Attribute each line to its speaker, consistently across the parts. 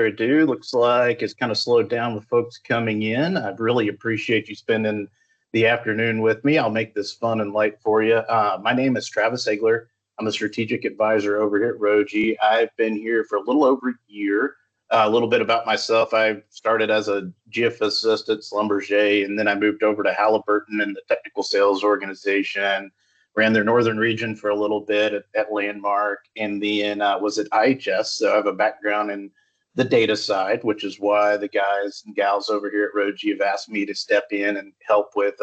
Speaker 1: ado, looks like it's kind of slowed down with folks coming in. I'd really appreciate you spending the afternoon with me. I'll make this fun and light for you. My name is Travis Hagler. I'm a strategic advisor over here at ROGII. I've been here for a little over a year. A little bit about myself. I started as a geophysicist at Schlumberger, and then I moved over to Halliburton in the technical sales organization, ran their northern region for a little bit at Landmark, and then was at IHS. So I have a background in the data side, which is why the guys and gals over here at ROGII have asked me to step in and help with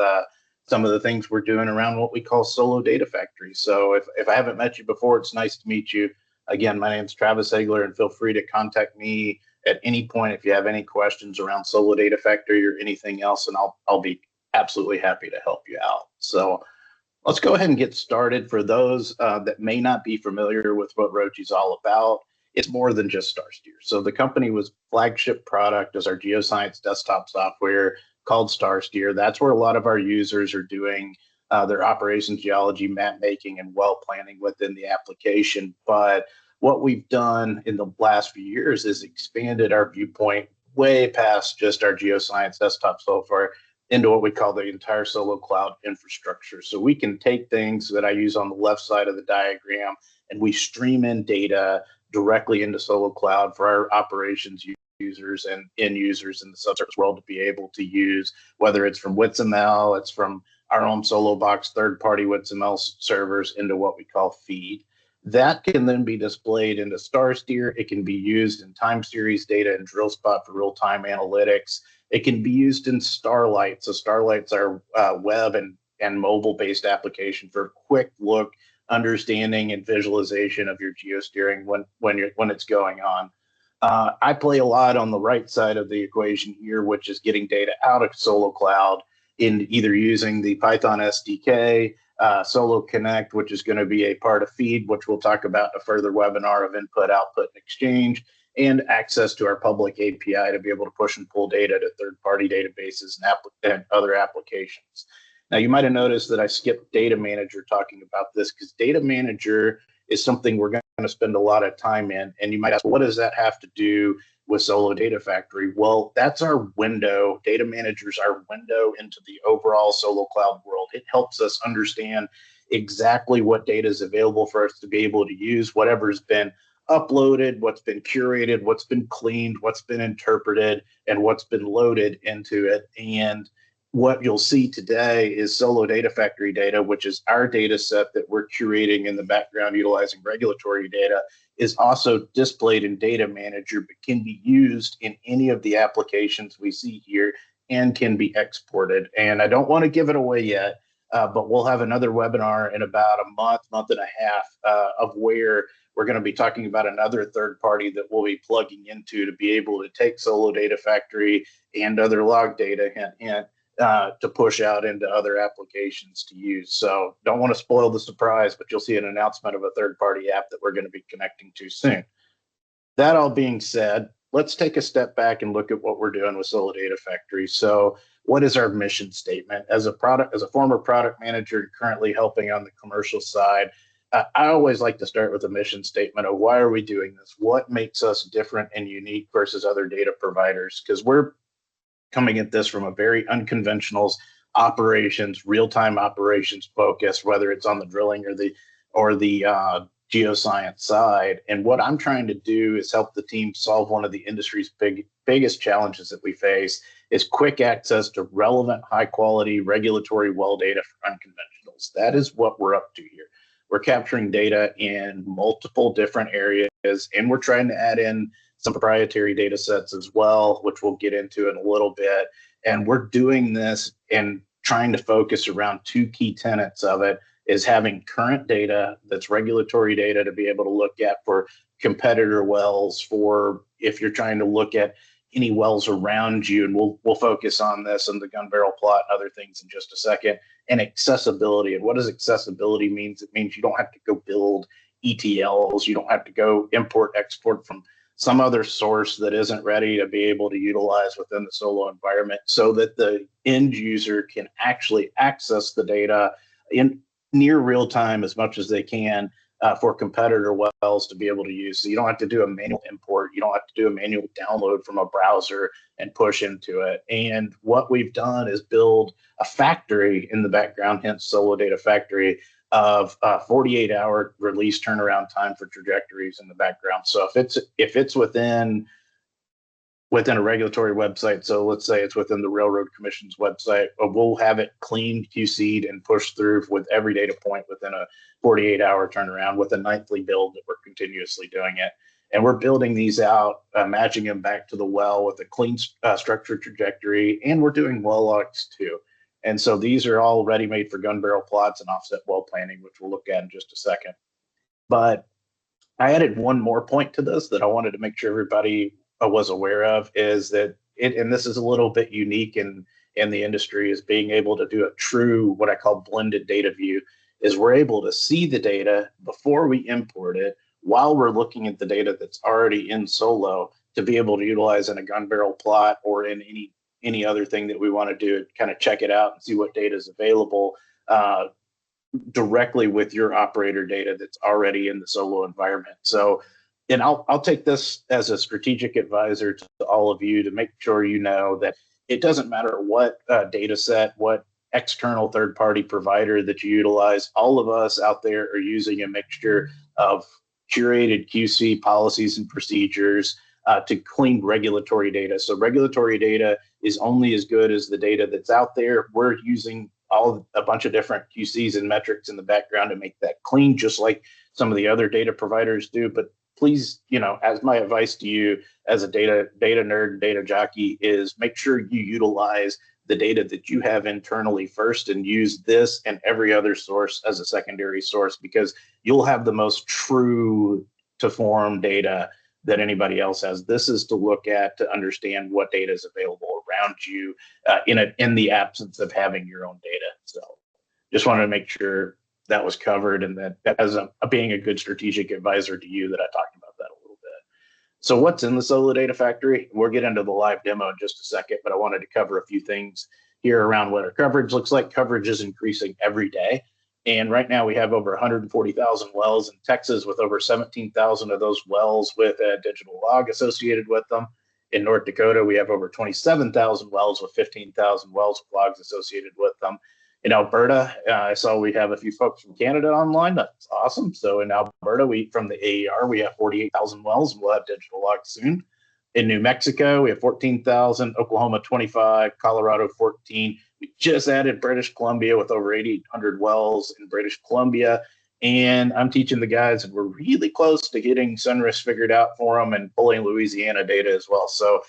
Speaker 1: some of the things we're doing around what we call solo data factories. So if I haven't met you before, it's nice to meet you. Again, my name is Travis Hagler, and feel free to contact me at any point if you have any questions around Solo Data Factory or anything else, and I'll be absolutely happy to help you out. So let's go ahead and get started. For those that may not be familiar with what ROGII is all about, it's more than just StarSteer. So the company was flagship product as our geoscience desktop software called StarSteer. That's where a lot of our users are doing their operations geology, map making, and well planning within the application. But what we've done in the last few years is expanded our viewpoint way past just our geoscience desktop software into what we call the entire Solo Cloud infrastructure. So we can take things that I use on the left side of the diagram, and we stream in data directly into Solo Cloud for our operations users and end users in the subsurface world to be able to use, whether it's from WITSML, it's from our own Solo Box third-party WITSML servers into what we call feed. That can then be displayed into StarSteer. It can be used in time series data and DrillSpot for real-time analytics. It can be used in Starlight. So Starlight's our web and mobile-based application for quick look, understanding, and visualization of your geosteering when it's going on. I play a lot on the right side of the equation here, which is getting data out of Solo Cloud in either using the Python SDK, Solo Connect, which is going to be a part of Feed, which we'll talk about in a further webinar of input, output, and exchange, and access to our public API to be able to push and pull data to third-party databases and other applications. Now, you might have noticed that I skipped Data Manager talking about this because Data Manager is something we're going to spend a lot of time in. And you might ask, what does that have to do with Solo Data Factory? Well, that's our window. Data Manager is our window into the overall Solo Cloud world. It helps us understand exactly what data is available for us to be able to use, whatever's been uploaded, what's been curated, what's been cleaned, what's been interpreted, and what's been loaded into it. And what you'll see today is Solo Data Factory data, which is our data set that we're curating in the background utilizing regulatory data, is also displayed in Data Manager, but can be used in any of the applications we see here and can be exported. And I don't want to give it away yet, but we'll have another webinar in about a month and a half of where we're going to be talking about another third party that we'll be plugging into to be able to take Solo Data Factory and other log data, to push out into other applications to use. So don't want to spoil the surprise, but you'll see an announcement of a third-party app that we're going to be connecting to soon. That all being said, let's take a step back and look at what we're doing with Solo Data Factory. So what is our mission statement? As a former product manager currently helping on the commercial side, I always like to start with a mission statement of why are we doing this? What makes us different and unique versus other data providers? Because we're coming at this from a very unconventional operations, real-time operations focus, whether it's on the drilling or the geoscience side. And what I'm trying to do is help the team solve one of the industry's biggest challenges that we face is quick access to relevant, high-quality regulatory well data for unconventionals. That is what we're up to here. We're capturing data in multiple different areas, and we're trying to add in some proprietary data sets as well, which we'll get into in a little bit. And we're doing this and trying to focus around two key tenets of it is having current data that's regulatory data to be able to look at for competitor wells, for if you're trying to look at any wells around you, and we'll focus on this and the gun barrel plot and other things in just a second, and accessibility. And what does accessibility mean? It means you don't have to go build ETLs, you don't have to go import, export from some other source that isn't ready to be able to utilize within the Solo environment, so that the end user can actually access the data in near real time as much as they can for competitor wells to be able to use. So you don't have to do a manual import. You don't have to do a manual download from a browser and push into it. And what we've done is build a factory in the background, hence Solo Data Factory, of 48-hour release turnaround time for trajectories in the background. So if it's within a regulatory website, so let's say it's within the Railroad Commission's website, we'll have it cleaned, QC'd, and pushed through with every data point within a 48-hour turnaround with a nightly build that we're continuously doing it. And we're building these out, matching them back to the well with a clean structured trajectory, and we're doing well logs too. And so these are all ready-made for gun barrel plots and offset well planning, which we'll look at in just a second. But I added one more point to this that I wanted to make sure everybody was aware of, is that and this is a little bit unique in the industry, is being able to do a true, what I call blended data view, is we're able to see the data before we import it while we're looking at the data that's already in Solo to be able to utilize in a gun barrel plot or in any other thing that we want to do, kind of check it out and see what data is available directly with your operator data that's already in the Solo environment. So, and I'll take this as a strategic advisor to all of you to make sure you know that it doesn't matter what data set, what external third-party provider that you utilize. All of us out there are using a mixture of curated QC policies and procedures to clean regulatory data. So regulatory data is only as good as the data that's out there. We're using a bunch of different QCs and metrics in the background to make that clean, just like some of the other data providers do. But please, as my advice to you as a data nerd, data jockey, is make sure you utilize the data that you have internally first and use this and every other source as a secondary source, because you'll have the most true to form data that anybody else has. This is to look at to understand what data is available around you in the absence of having your own data. So just wanted to make sure that was covered, and that as being a good strategic advisor to you, that I talked about that a little bit. So what's in the Solo Data Factory? We'll get into the live demo in just a second, but I wanted to cover a few things here around what our coverage looks like. Coverage is increasing every day. And right now we have over 140,000 wells in Texas, with over 17,000 of those wells with a digital log associated with them. In North Dakota, we have over 27,000 wells with 15,000 wells with logs associated with them. In Alberta, I saw we have a few folks from Canada online. That's awesome. So in Alberta, from the AER, we have 48,000 wells, and we'll have digital logs soon. In New Mexico, we have 14,000, Oklahoma 25, Colorado 14. We just added British Columbia with over 8,800 wells in British Columbia. And I'm teaching the guys, and we're really close to getting Sunrisk figured out for them and pulling Louisiana data as well. So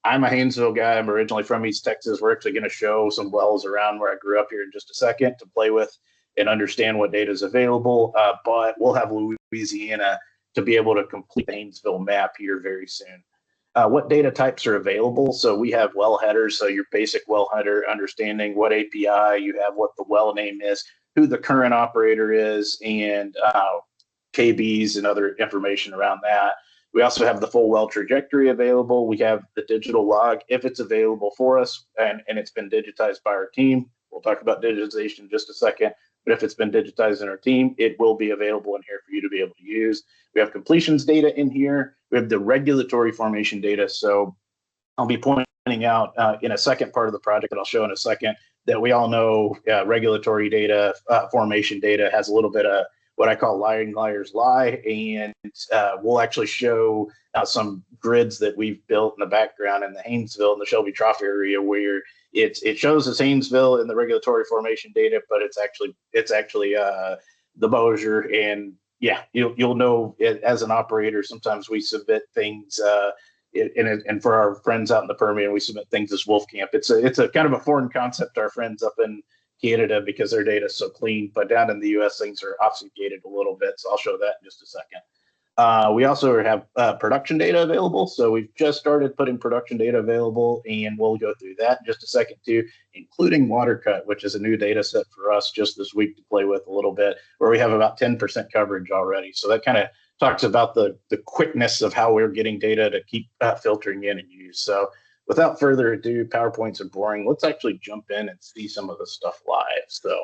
Speaker 1: I'm a Haynesville guy. I'm originally from East Texas. We're actually going to show some wells around where I grew up here in just a second to play with and understand what data is available. But we'll have Louisiana to be able to complete the Haynesville map here very soon. What data types are available? So we have well headers. So your basic well header, understanding what API you have, what the well name is, who the current operator is, and KBs and other information around that. We also have the full well trajectory available. We have the digital log if it's available for us and it's been digitized by our team. We'll talk about digitization in just a second. But if it's been digitized in our team, it will be available in here for you to be able to use. We have completions data in here. We have the regulatory formation data. So I'll be pointing out in a second part of the project that I'll show in a second that we all know regulatory data, formation data has a little bit of what I call lying liars lie. And we'll actually show some grids that we've built in the background in the Haynesville and the Shelby Trough area, where it shows as Haynesville in the regulatory formation data, but it's actually the Bossier. And yeah, you'll know it, as an operator, sometimes we submit things and for our friends out in the Permian, we submit things as Wolfcamp. It's a kind of a foreign concept to our friends up in Canada because their data is so clean, but down in the US, things are obfuscated a little bit. So I'll show that in just a second. We also have production data available. So we've just started putting production data available, and we'll go through that in just a second too, including water cut, which is a new data set for us just this week to play with a little bit, where we have about 10% coverage already. So that kind of talks about the quickness of how we're getting data to keep filtering in and use. So without further ado, PowerPoints are boring. Let's actually jump in and see some of the stuff live. So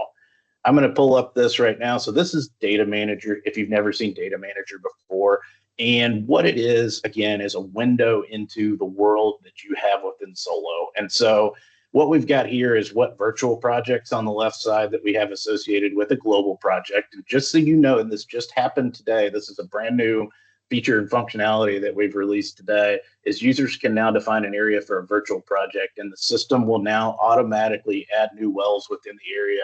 Speaker 1: I'm going to pull up this right now. So this is Data Manager, if you've never seen Data Manager before. And what it is, again, is a window into the world that you have within Solo. And so what we've got here is what virtual projects on the left side that we have associated with a global project. And just so you know, and this just happened today, this is a brand new feature and functionality that we've released today, is users can now define an area for a virtual project, and the system will now automatically add new wells within the area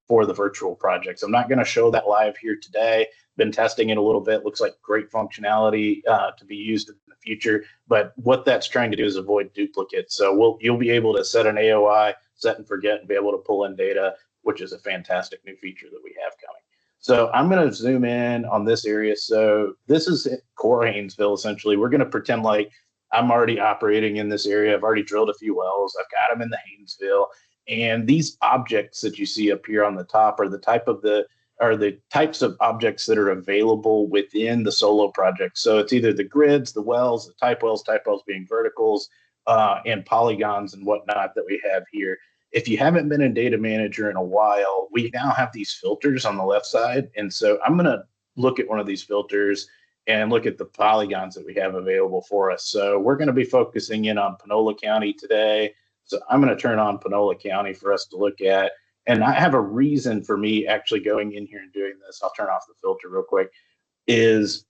Speaker 1: for the virtual projects. I'm not going to show that live here today. Been testing it a little bit. Looks like great functionality to be used in the future. But what that's trying to do is avoid duplicates. So you'll be able to set an AOI, set and forget, and be able to pull in data, which is a fantastic new feature that we have coming. So I'm going to zoom in on this area. So this is core Haynesville, essentially. We're going to pretend like I'm already operating in this area. I've already drilled a few wells. I've got them in the Haynesville. And these objects that you see up here on the top are the types of objects that are available within the Solo project. So it's either the grids, the wells, the type wells being verticals, and polygons and whatnot that we have here. If you haven't been in Data Manager in a while, we now have these filters on the left side. And so I'm going to look at one of these filters and look at the polygons that we have available for us. So we're going to be focusing in on Panola County today. So I'm going to turn on Panola County for us to look at. And I have a reason for me actually going in here and doing this. I'll turn off the filter real quick. Is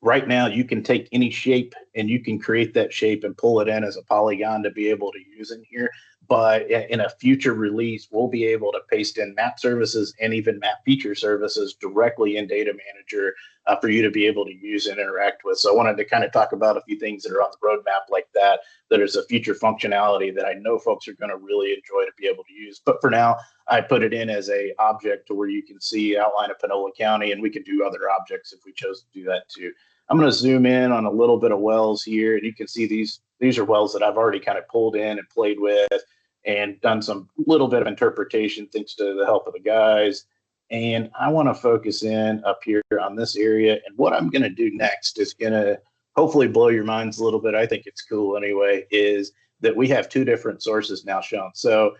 Speaker 1: right now you can take any shape and you can create that shape and pull it in as a polygon to be able to use in here. But in a future release, we'll be able to paste in map services and even map feature services directly in Data Manager for you to be able to use and interact with. So I wanted to kind of talk about a few things that are on the roadmap like that, that is a future functionality that I know folks are going to really enjoy to be able to use. But for now, I put it in as a object to where you can see outline of Panola County, and we can do other objects if we chose to do that too. I'm going to zoom in on a little bit of wells here, and you can see these are wells that I've already kind of pulled in and played with and done some little bit of interpretation thanks to the help of the guys. And I want to focus in up here on this area. And what I'm going to do next is going to hopefully blow your minds a little bit. I think it's cool anyway, is that we have two different sources now shown. So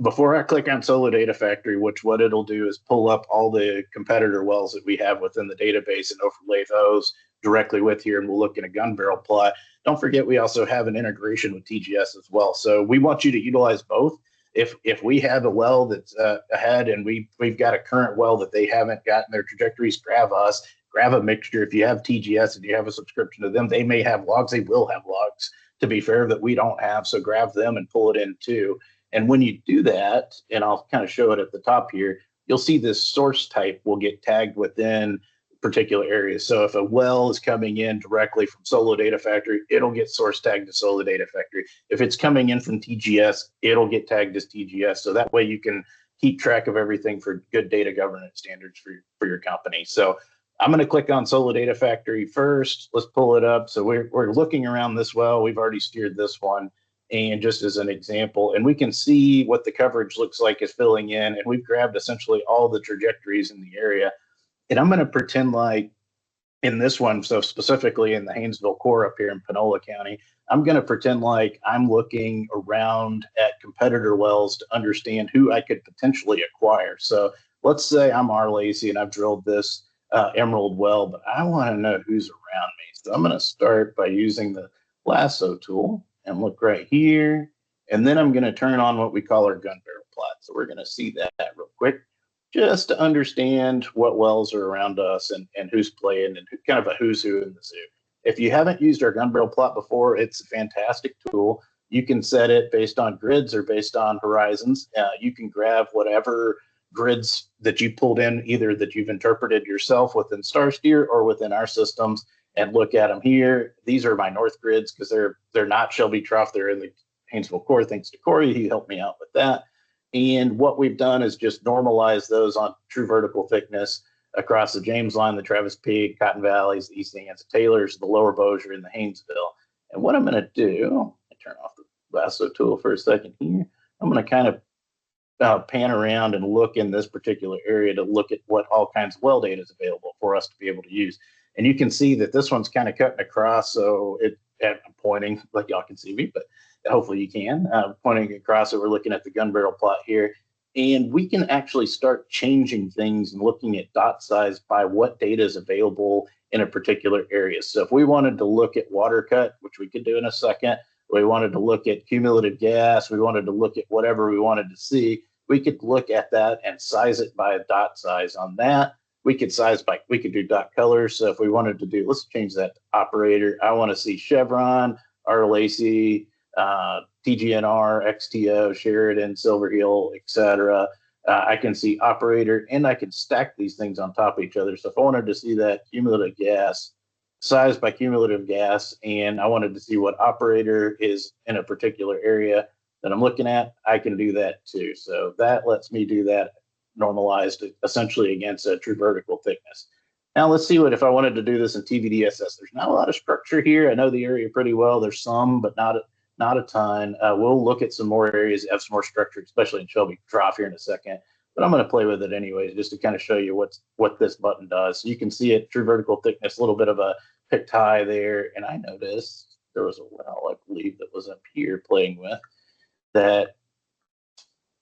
Speaker 1: before I click on Solo Data Factory, what it'll do is pull up all the competitor wells that we have within the database and overlay those directly with here, and we'll look at a gun barrel plot. Don't forget, we also have an integration with TGS as well. So we want you to utilize both. If we have a well that's ahead and we've got a current well that they haven't gotten their trajectories, grab a mixture. If you have TGS and you have a subscription to them, they may have logs. They will have logs, to be fair, that we don't have. So grab them and pull it in too. And when you do that, and I'll kind of show it at the top here, you'll see this source type will get tagged within particular areas. So if a well is coming in directly from Solo Data Factory, it'll get source tagged to Solo Data Factory. If it's coming in from TGS, it'll get tagged as TGS. So that way you can keep track of everything for good data governance standards for your company. So I'm going to click on Solo Data Factory first. Let's pull it up. So we're looking around this well. We've already steered this one. And just as an example, and we can see what the coverage looks like is filling in. And we've grabbed essentially all the trajectories in the area. And I'm going to pretend like in this one, so specifically in the Haynesville core up here in Panola County, I'm going to pretend like I'm looking around at competitor wells to understand who I could potentially acquire. So let's say I'm R. Lacey and I've drilled this Emerald well, but I want to know who's around me. So I'm going to start by using the lasso tool and look right here. And then I'm going to turn on what we call our gun barrel plot. So we're going to see that real quick, just to understand what wells are around us and who's playing and kind of a who's who in the zoo. If you haven't used our gun barrel plot before, it's a fantastic tool. You can set it based on grids or based on horizons. You can grab whatever grids that you pulled in, either that you've interpreted yourself within StarSteer or within our systems, and look at them here. These are my north grids because they're not Shelby Trough. They're in the Haynesville core, thanks to Corey. He helped me out with that. And what we've done is just normalize those on true vertical thickness across the James Line, the Travis Peak, Cotton Valleys, the East Ansa Taylors, the Lower Bossier, and the Haynesville. And what I'm going to do, I turn off the lasso tool for a second here. I'm going to kind of pan around and look in this particular area to look at what all kinds of well data is available for us to be able to use. And you can see that this one's kind of cutting across. So I'm pointing, like y'all can see me, but hopefully you can. Pointing across, so we're looking at the gun barrel plot here. And we can actually start changing things and looking at dot size by what data is available in a particular area. So if we wanted to look at water cut, which we could do in a second, we wanted to look at cumulative gas, we wanted to look at whatever we wanted to see, we could look at that and size it by a dot size on that. We could do dot colors. So if we wanted to do, let's change that to operator. I want to see Chevron, RLAC, TGNR, XTO, Sheridan, Silverhill, etc. I can see operator, and I can stack these things on top of each other. So if I wanted to see that cumulative gas, size by cumulative gas, and I wanted to see what operator is in a particular area that I'm looking at, I can do that too. So that lets me do that normalized essentially against a true vertical thickness. Now let's see if I wanted to do this in TVDSS. There's not a lot of structure here. I know the area pretty well. There's some, but not a ton. We'll look at some more areas that have some more structure, especially in Shelby Trough here in a second. But I'm going to play with it anyways, just to kind of show you what this button does. So you can see it, true vertical thickness, a little bit of a picked high there. And I noticed there was a well, I believe, that was up here playing with that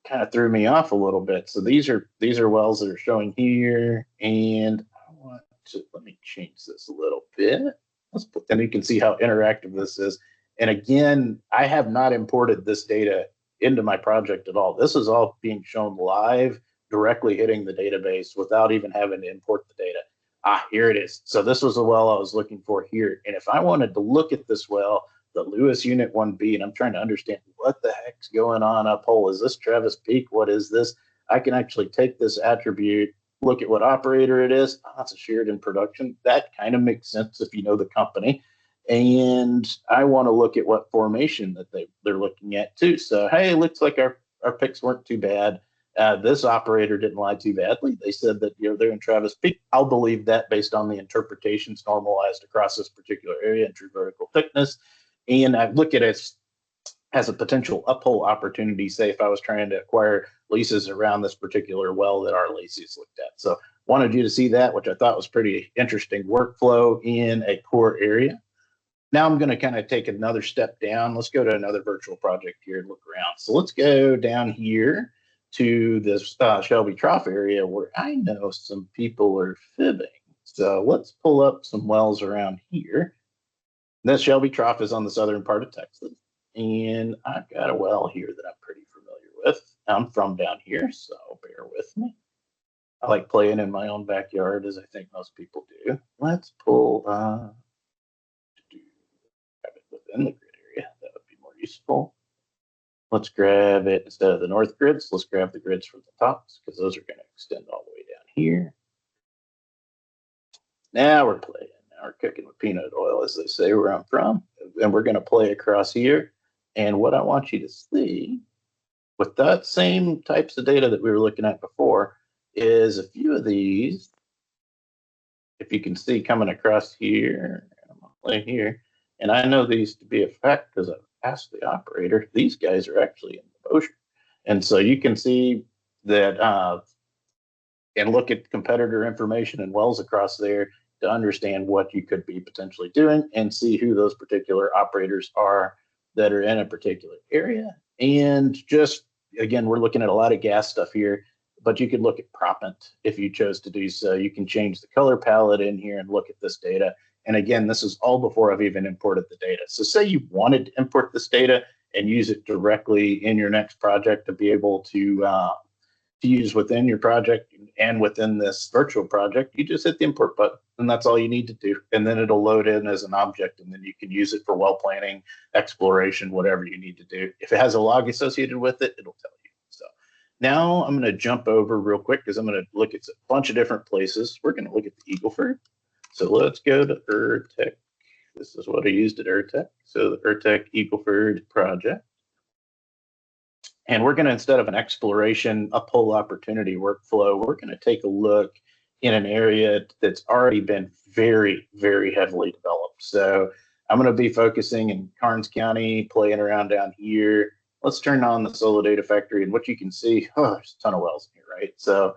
Speaker 1: kind of threw me off a little bit. So these are wells that are showing here, and let me change this a little bit. And you can see how interactive this is. And again, I have not imported this data into my project at all. This is all being shown live, directly hitting the database without even having to import the data. Here it is. So this was the well I was looking for here. And if I wanted to look at this well, the Lewis Unit 1B, and I'm trying to understand what the heck's going on uphole. Is this Travis Peak? What is this? I can actually take this attribute, look at what operator it is. It's a Sheridan production. That kind of makes sense if you know the company. And I want to look at what formation that they're looking at too. So, hey, looks like our picks weren't too bad. This operator didn't lie too badly. They said that they're in Travis Peak. I'll believe that based on the interpretations normalized across this particular area and true vertical thickness. And I look at it as a potential uphole opportunity, say if I was trying to acquire leases around this particular well that our leases looked at. So wanted you to see that, which I thought was pretty interesting workflow in a core area. Now I'm going to kind of take another step down. Let's go to another virtual project here and look around. So let's go down here to this Shelby Trough area where I know some people are fibbing. So let's pull up some wells around here. This Shelby Trough is on the southern part of Texas. And I've got a well here that I'm pretty familiar with. I'm from down here, so bear with me. I like playing in my own backyard, as I think most people do. Let's pull grab it within the grid area. That would be more useful. Let's grab it instead of the north grids. Let's grab the grids from the tops because those are going to extend all the way down here. Now we're playing. Now we're cooking with peanut oil, as they say where I'm from. And we're going to play across here. And what I want you to see with that same types of data that we were looking at before is a few of these. If you can see coming across here, I'm going to play here. And I know these to be a fact because I've asked the operator. These guys are actually in the ocean. And so you can see that and look at competitor information and wells across there to understand what you could be potentially doing and see who those particular operators are that are in a particular area. And just, again, we're looking at a lot of gas stuff here, but you could look at proppant if you chose to do so. You can change the color palette in here and look at this data. And again, this is all before I've even imported the data. So say you wanted to import this data and use it directly in your next project to be able to use within your project and within this virtual project, you just hit the import button and that's all you need to do. And then it'll load in as an object and then you can use it for well planning, exploration, whatever you need to do. If it has a log associated with it, it'll tell you. So now I'm going to jump over real quick because I'm going to look at a bunch of different places. We're going to look at the Eagleford. So let's go to ERTech. This is what I used at ERTech. So the ERTech Eagleford project. And we're going to, instead of an exploration uphole opportunity workflow, we're going to take a look in an area that's already been very, very heavily developed. So I'm going to be focusing in Karnes County, playing around down here. Let's turn on the Solo Data Factory. And what you can see, there's a ton of wells in here, right? So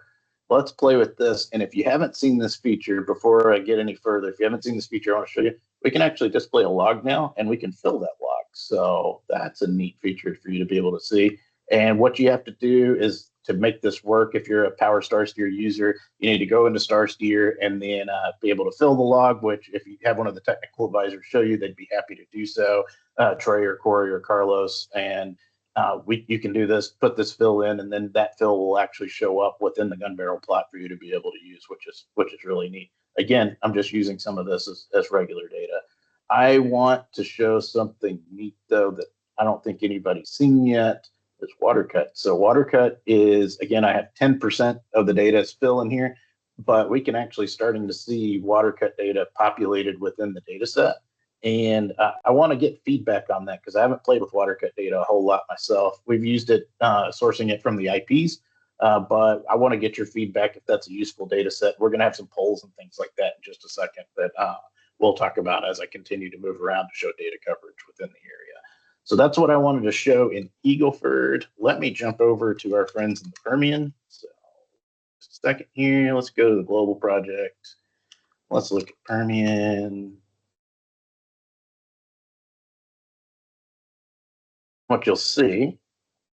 Speaker 1: let's play with this. And if you haven't seen this feature, before I get any further, if you haven't seen this feature, I want to show you. We can actually display a log now, and we can fill that log. So that's a neat feature for you to be able to see. And what you have to do is to make this work, if you're a Power StarSteer user, you need to go into StarSteer and then be able to fill the log, which if you have one of the technical advisors show you, they'd be happy to do so, Trey or Corey or Carlos. And you can do this, put this fill in, and then that fill will actually show up within the gun barrel plot for you to be able to use, which is really neat. Again, I'm just using some of this as regular data. I want to show something neat though that I don't think anybody's seen yet. Is water cut. So water cut is, again, I have 10% of the data is fill in here, but we can actually starting to see water cut data populated within the data set. And I want to get feedback on that because I haven't played with water cut data a whole lot myself. We've used it, sourcing it from the IPs, but I want to get your feedback if that's a useful data set. We're going to have some polls and things like that in just a second that we'll talk about as I continue to move around to show data coverage within the area. So that's what I wanted to show in Eagleford. Let me jump over to our friends in the Permian. So just a second here, let's go to the global project. Let's look at Permian. What you'll see,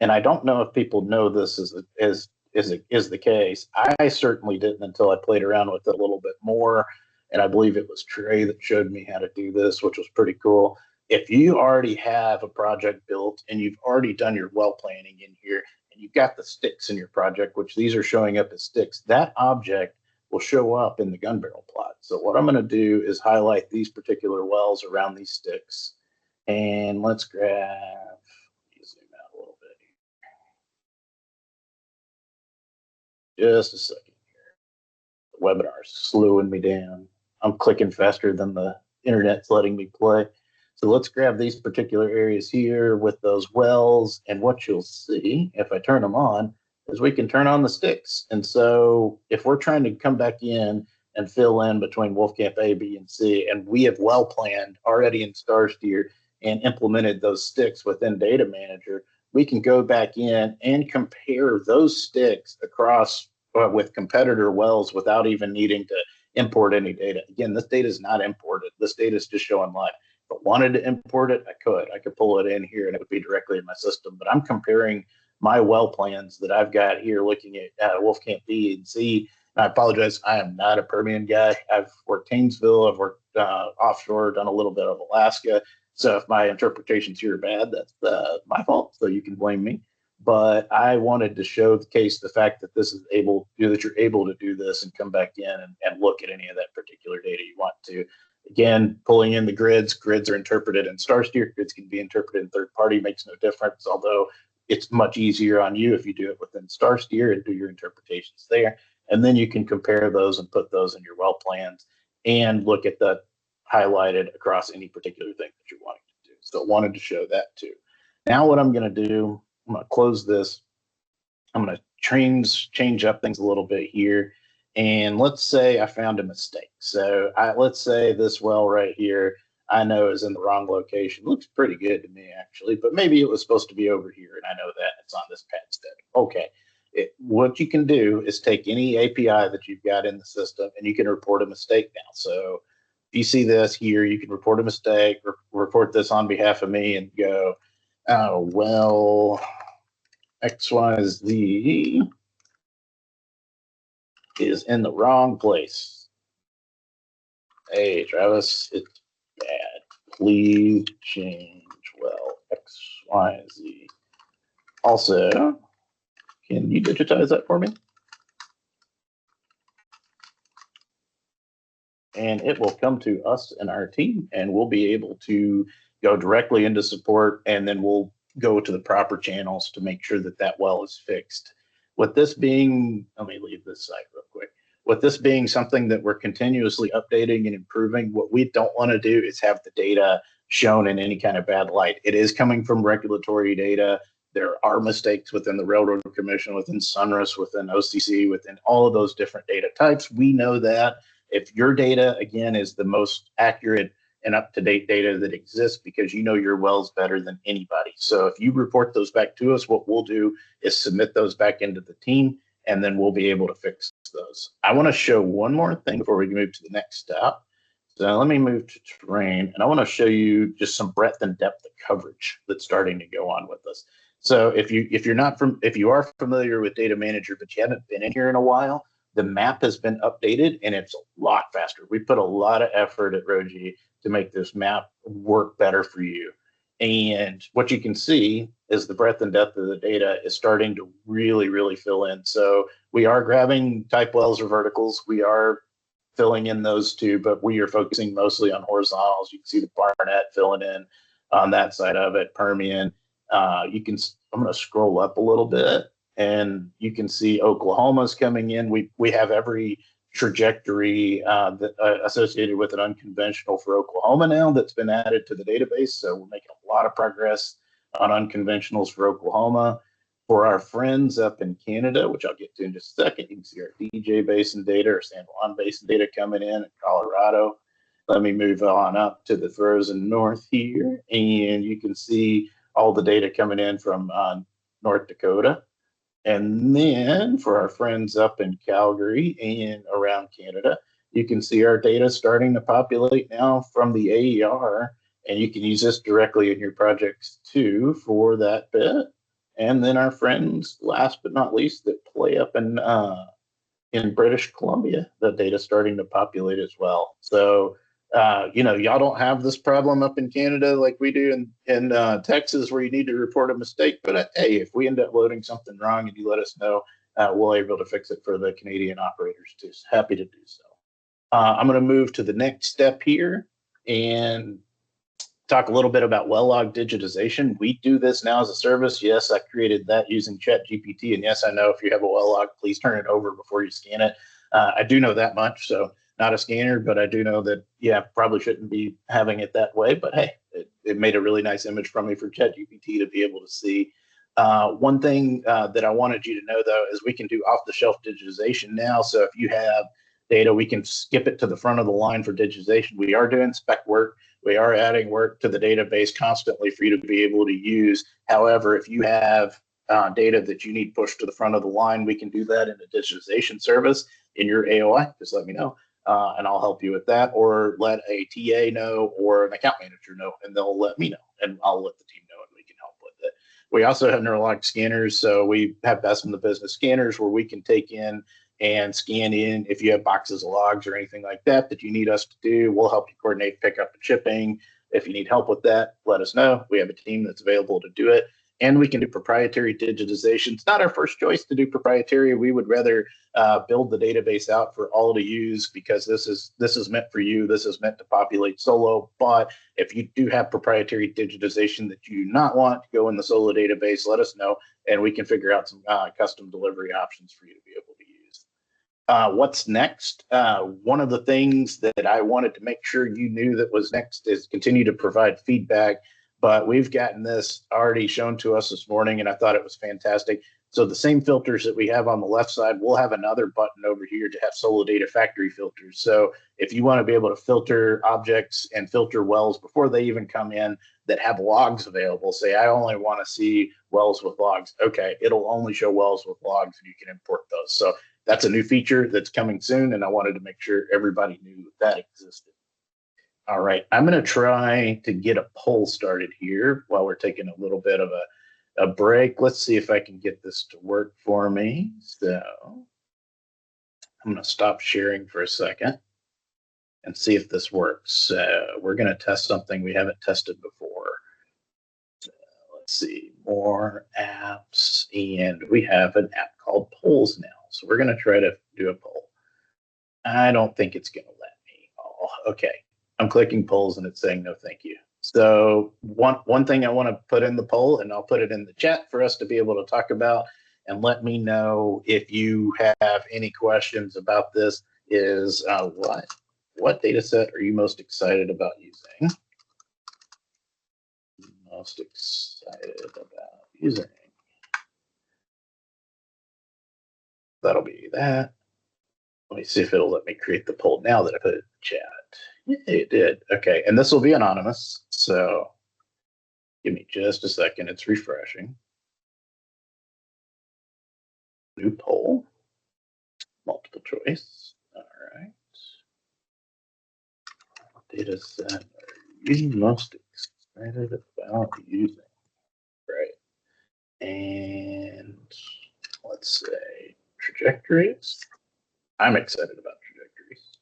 Speaker 1: and I don't know if people know this is the case. I certainly didn't until I played around with it a little bit more. And I believe it was Trey that showed me how to do this, which was pretty cool. If you already have a project built and you've already done your well planning in here and you've got the sticks in your project, which these are showing up as sticks, that object will show up in the gun barrel plot. So what I'm going to do is highlight these particular wells around these sticks. And let's grab, zoom out a little bit here. Just a second here. The webinar's slowing me down. I'm clicking faster than the internet's letting me play. So let's grab these particular areas here with those wells. And what you'll see, if I turn them on, is we can turn on the sticks. And so if we're trying to come back in and fill in between Wolfcamp A, B, and C, and we have well planned already in StarSteer and implemented those sticks within Data Manager, we can go back in and compare those sticks across with competitor wells without even needing to import any data. Again, this data is not imported. This data is just showing live. If I wanted to import it, I could pull it in here and it would be directly in my system. But I'm comparing my well plans that I've got here looking at Wolfcamp B and C. And I apologize, I am not a Permian guy. I've worked Haynesville, I've worked offshore, done a little bit of Alaska. So if my interpretations here are bad, that's my fault. So you can blame me. But I wanted to showcase the fact that this is able, that you're able to do this and come back in and look at any of that particular data you want to. Again, pulling in the grids are interpreted in StarSteer. Grids can be interpreted in third party, makes no difference, although it's much easier on you if you do it within StarSteer and do your interpretations there. And then you can compare those and put those in your well plans and look at that highlighted across any particular thing that you're wanting to do. So I wanted to show that too. Now what I'm going to do, I'm going to close this. I'm going to change up things a little bit here. And let's say I found a mistake. So let's say this well right here, I know is in the wrong location. Looks pretty good to me, actually, but maybe it was supposed to be over here, and I know that it's on this pad stack. Okay. What you can do is take any API that you've got in the system, and you can report a mistake now. So if you see this here, you can report a mistake, report this on behalf of me, and go, oh, well, XYZ is in the wrong place. Hey, Travis, it's bad. Please change well XYZ. Also, can you digitize that for me? And it will come to us and our team, and we'll be able to go directly into support, and then we'll go to the proper channels to make sure that that well is fixed. With this being, let me leave this site real quick. With this being something that we're continuously updating and improving, what we don't want to do is have the data shown in any kind of bad light. It is coming from regulatory data. There are mistakes within the Railroad Commission, within Sunrus, within OCC, within all of those different data types. We know that. If your data, again, is the most accurate and up-to-date data that exists, because you know your wells better than anybody. So if you report those back to us, what we'll do is submit those back into the team, and then we'll be able to fix those. I want to show one more thing before we move to the next step. So let me move to terrain, and I want to show you just some breadth and depth of coverage that's starting to go on with us. So if you are familiar with Data Manager, but you haven't been in here in a while, the map has been updated and it's a lot faster. We put a lot of effort at ROGII to make this map work better for you. And what you can see is the breadth and depth of the data is starting to really, really fill in. So we are grabbing type wells or verticals. We are filling in those two, but we are focusing mostly on horizontals. You can see the Barnett filling in on that side of it, Permian. I'm going to scroll up a little bit and you can see Oklahoma's coming in. We have every trajectory associated with an unconventional for Oklahoma now that's been added to the database. So we're making a lot of progress on unconventionals for Oklahoma. For our friends up in Canada, which I'll get to in just a second, you can see our DJ Basin data or San Juan Basin data coming in Colorado. Let me move on up to the frozen north here, and you can see all the data coming in from North Dakota. And then for our friends up in Calgary and around Canada, you can see our data starting to populate now from the AER, and you can use this directly in your projects too for that bit. And then our friends, last but not least, that play up in British Columbia, the data starting to populate as well. So y'all don't have this problem up in Canada like we do in Texas where you need to report a mistake. But hey, if we end up loading something wrong and you let us know, we'll be able to fix it for the Canadian operators too. So happy to do so. I'm going to move to the next step here and talk a little bit about well log digitization. We do this now as a service. Yes, I created that using ChatGPT. And yes, I know if you have a well log, please turn it over before you scan it. I do know that much. So not a scanner, but I do know that, yeah, probably shouldn't be having it that way. But hey, it made a really nice image from me for ChatGPT to be able to see. One thing that I wanted you to know, though, is we can do off-the-shelf digitization now. So if you have data, we can skip it to the front of the line for digitization. We are doing spec work. We are adding work to the database constantly for you to be able to use. However, if you have data that you need pushed to the front of the line, we can do that in a digitization service in your AOI. Just let me know, and I'll help you with that, or let a TA know or an account manager know, and they'll let me know, and I'll let the team know, and we can help with it. We also have neurologic scanners, so we have best in the business scanners where we can take in and scan in if you have boxes of logs or anything like that that you need us to do. We'll help you coordinate pickup and shipping. If you need help with that, let us know. We have a team that's available to do it. And we can do proprietary digitization. It's not our first choice to do proprietary. We would rather build the database out for all to use because this is meant for you. This is meant to populate solo. But if you do have proprietary digitization that you do not want to go in the solo database, let us know, and we can figure out some custom delivery options for you to be able to use. What's next? One of the things that I wanted to make sure you knew that was next is continue to provide feedback. But we've gotten this already shown to us this morning, and I thought it was fantastic. So the same filters that we have on the left side, we'll have another button over here to have Solo Data Factory filters. So if you want to be able to filter objects and filter wells before they even come in that have logs available, say I only want to see wells with logs. Okay, it'll only show wells with logs, and you can import those. So that's a new feature that's coming soon, and I wanted to make sure everybody knew that existed. All right, I'm going to try to get a poll started here while we're taking a little bit of a break. Let's see if I can get this to work for me. So I'm going to stop sharing for a second and see if this works. We're going to test something we haven't tested before. So let's see, more apps, and we have an app called Polls now. So we're going to try to do a poll. I don't think it's going to let me. Oh, okay. I'm clicking polls and it's saying no, thank you. So one thing I want to put in the poll, and I'll put it in the chat for us to be able to talk about, and let me know if you have any questions about this, is what data set are you most excited about using? Most excited about using. That'll be that. Let me see if it'll let me create the poll now that I put it in the chat. Yeah, it did. Okay, and this will be anonymous, so give me just a second. It's refreshing. New poll, multiple choice. All right. Data set are you most excited about using? Right. And let's say trajectories. I'm excited about trajectories.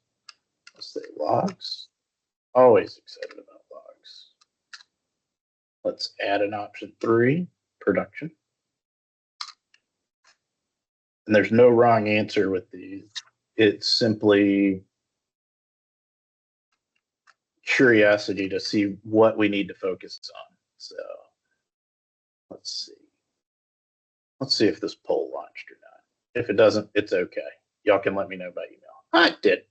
Speaker 1: Let's say logs. Always excited about logs. Let's add an option 3, production. And there's no wrong answer with these. It's simply curiosity to see what we need to focus on. So let's see. Let's see if this poll launched or not. If it doesn't, it's okay. Y'all can let me know by email. It did.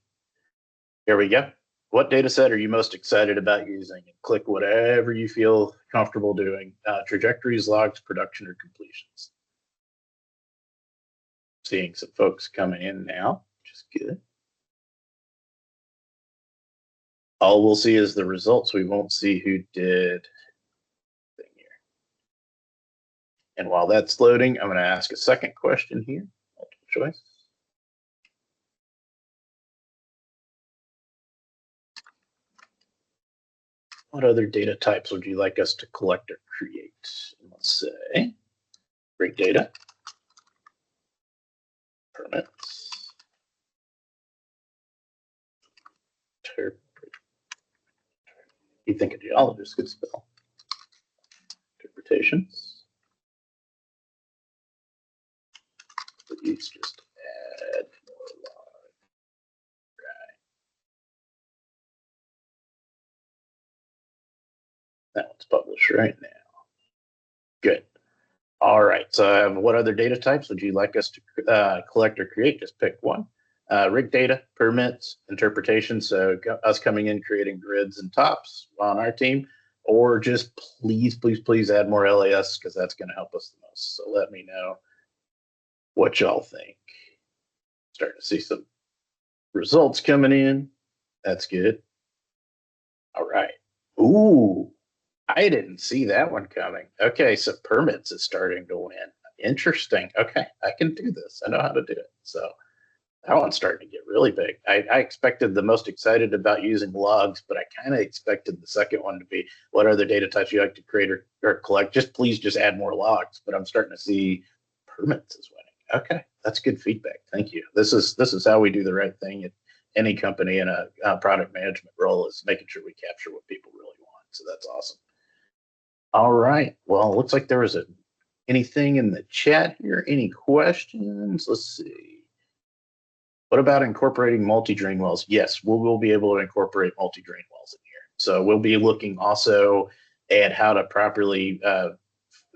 Speaker 1: Here we go. What data set are you most excited about using? And click whatever you feel comfortable doing. Trajectories, logs, production, or completions. Seeing some folks coming in now, which is good. All we'll see is the results. We won't see who did thing here. And while that's loading, I'm going to ask a second question here, multiple choice. What other data types would you like us to collect or create? Let's say great data, permits, you think a geologist could spell, interpretations. Please just add more log. Right. That one's published right now. Good. All right. So what other data types would you like us to collect or create? Just pick one. Rig data, permits, interpretation. So us coming in, creating grids and tops on our team, or just please add more LAS because that's going to help us the most. So let me know what y'all think. Starting to see some results coming in. That's good. All right. Ooh, I didn't see that one coming. Okay, so permits is starting to win. Interesting. Okay, I can do this. I know how to do it. So that one's starting to get really big. I expected the most excited about using logs, but I kind of expected the second one to be what are the data types you like to create or collect? Please just add more logs. But I'm starting to see permits is winning. Okay, that's good feedback. Thank you. This is how we do the right thing at any company in a product management role, is making sure we capture what people really want. So that's awesome. All right. Well, it looks like there was anything in the chat here. Any questions? Let's see. What about incorporating multi-drain wells? Yes, we will be able to incorporate multi-drain wells in here. So we'll be looking also at how to properly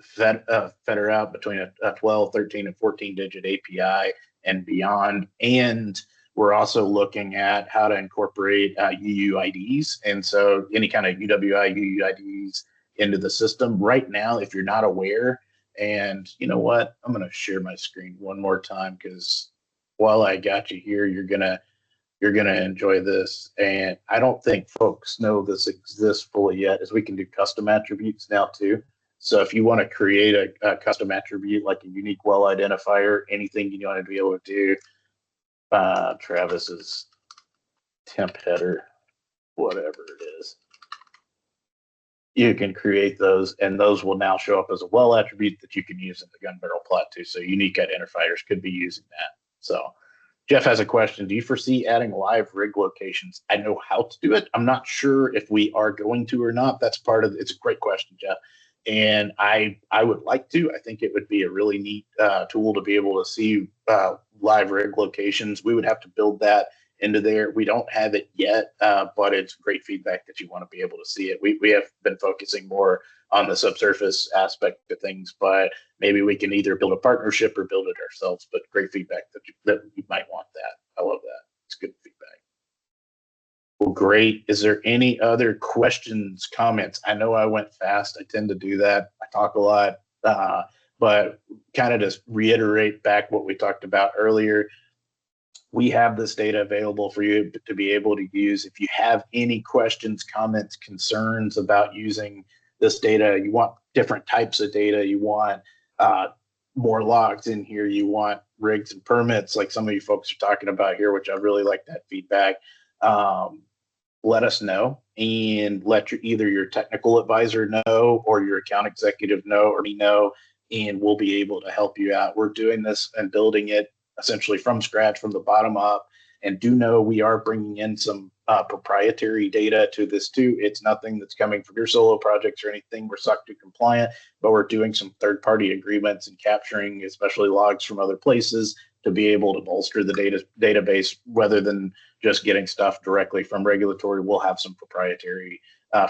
Speaker 1: fetter out between a 12, 13, and 14-digit API and beyond. And we're also looking at how to incorporate UUIDs. And so any kind of UWI, UUIDs into the system. Right now, if you're not aware, and you know what, I'm going to share my screen one more time because while I got you here, you're gonna enjoy this. And I don't think folks know this exists fully yet, is we can do custom attributes now too. So if you want to create a custom attribute like a unique well identifier, anything you want to be able to do, Travis's temp header, whatever it is, you can create those, and those will now show up as a well attribute that you can use in the gun barrel plot too. So unique identifiers could be using that. So Jeff has a question. Do you foresee adding live rig locations? I know how to do it. I'm not sure if we are going to or not. That's part of it's a great question, Jeff. And I would like to. I think it would be a really neat tool to be able to see live rig locations. We would have to build that into there. We don't have it yet, but it's great feedback that you want to be able to see it. We have been focusing more on the subsurface aspect of things, but maybe we can either build a partnership or build it ourselves. But great feedback that you might want that. I love that. It's good feedback. Well, great. Is there any other questions, comments? I know I went fast. I tend to do that. I talk a lot, but kind of just reiterate back what we talked about earlier. We have this data available for you to be able to use. If you have any questions, comments, concerns about using this data, you want different types of data, you want more logs in here, you want rigs and permits like some of you folks are talking about here, which I really like that feedback. Let us know and let either your technical advisor know or your account executive know or me know. and we'll be able to help you out. We're doing this and building it essentially from scratch, from the bottom up. And do know we are bringing in some proprietary data to this too. It's nothing that's coming from your solo projects or anything. We're SOC 2 compliant, but we're doing some third-party agreements and capturing especially logs from other places to be able to bolster the database rather than just getting stuff directly from regulatory. We'll have some proprietary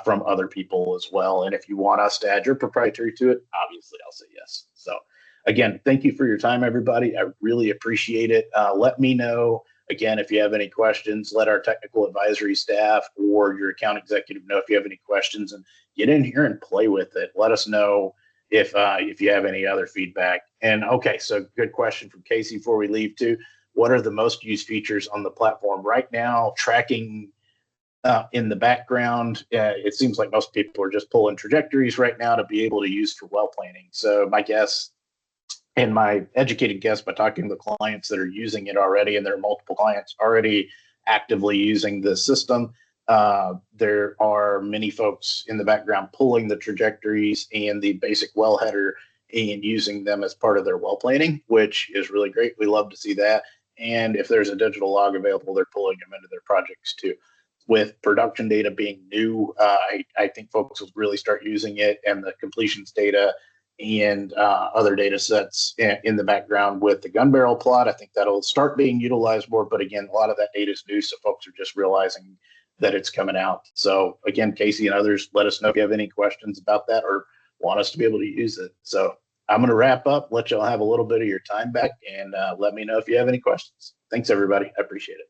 Speaker 1: from other people as well. And if you want us to add your proprietary to it, obviously I'll say yes. So again, thank you for your time, everybody. I really appreciate it. Let me know. Again, if you have any questions, let our technical advisory staff or your account executive know if you have any questions, and get in here and play with it. Let us know if you have any other feedback. And okay, so good question from Casey before we leave too. What are the most used features on the platform right now? Tracking in the background. It seems like most people are just pulling trajectories right now to be able to use for well planning. So my guess, and my educated guess by talking to the clients that are using it already, and there are multiple clients already actively using this system, there are many folks in the background pulling the trajectories and the basic well header and using them as part of their well planning, which is really great. We love to see that. And if there's a digital log available, they're pulling them into their projects too. With production data being new, I think folks will really start using it, and the completions data and other data sets in the background with the gun barrel plot. I think that'll start being utilized more. But again, a lot of that data is new, so folks are just realizing that it's coming out. So again, Casey and others, let us know if you have any questions about that or want us to be able to use it. So I'm going to wrap up, let y'all have a little bit of your time back, and let me know if you have any questions. Thanks, everybody. I appreciate it.